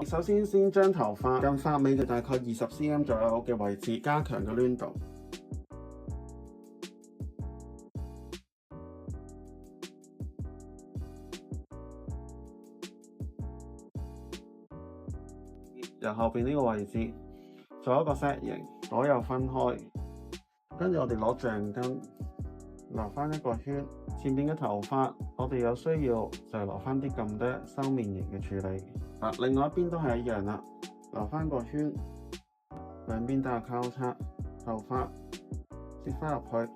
首先將頭髮近髮尾嘅大概20cm 左右嘅位置加強個攣度。由後邊呢個位置做一個 set 型，左右分開，跟住我哋攞橡筋留翻一個圈。前面嘅頭髮我哋有需要就留翻啲咁多收面型嘅處理。另外一邊都係一樣啦，留翻個圈，兩邊都有交叉，頭髮接翻入去。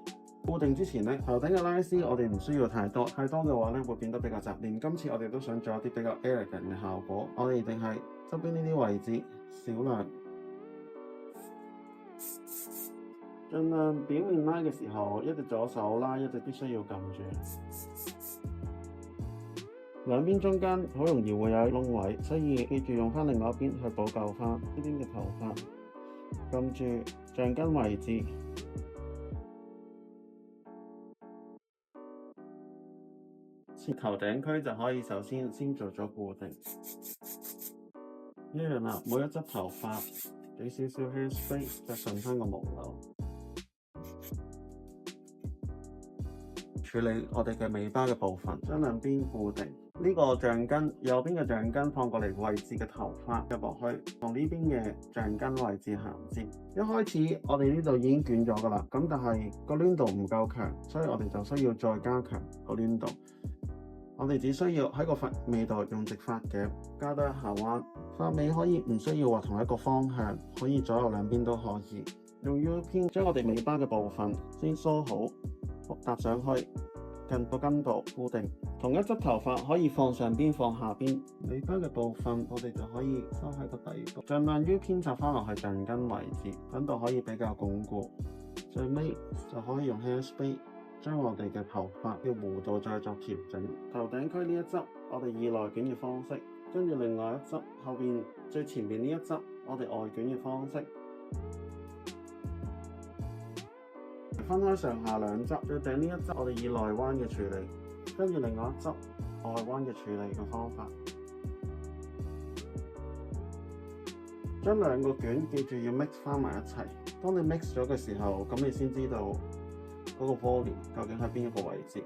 固定之前呢，頭頂嘅拉絲我哋唔需要太多，太多嘅話呢會變得比較雜亂。今次我哋都想做一啲比較 elegant 嘅效果，我哋定係側邊呢啲位置少量，盡量表面拉嘅時候，一隻左手拉，一隻必須要撳住。兩邊中間好容易會有窿位，所以記住用翻另外一邊去補救翻呢邊嘅頭髮，撳住橡筋位置。頭頂區就可以首先做咗固定，一樣啦。每一執頭髮俾少少 hairspray， 就順翻個毛流。處理我哋嘅尾巴嘅部分，將兩邊固定。呢個橡筋右邊嘅橡筋放過嚟位置嘅頭髮入落去，同呢邊嘅橡筋位置銜接。一開始我哋呢度已經捲咗噶啦，咁但係個攣度唔夠強，所以我哋就需要再加強個攣度。我哋只需要喺個髮尾度用直髮夾加多一下彎，髮尾可以唔需要話同一個方向，可以左右兩邊都可以。用 U 編將我哋尾巴嘅部分先梳好，搭上去近個根度固定。同一執頭髮可以放上邊放下邊，尾巴嘅部分我哋就可以收喺個底部，盡量 U 編插翻落去橡筋位置，等到可以比較鞏固。最尾就可以用 hairspray將我哋嘅頭髮嘅弧度再作調整。頭頂區呢一執我哋以內捲嘅方式，跟住另外一執後邊最前面呢一執我哋外捲嘅方式，分開上下兩執。最頂呢一執我哋以內彎嘅處理，跟住另外一執外彎嘅處理嘅方法。將兩個捲記住要 mix 翻埋一齊。當你 mix 咗嘅時候，咁你先知道嗰個 volume 究竟喺邊一個位置。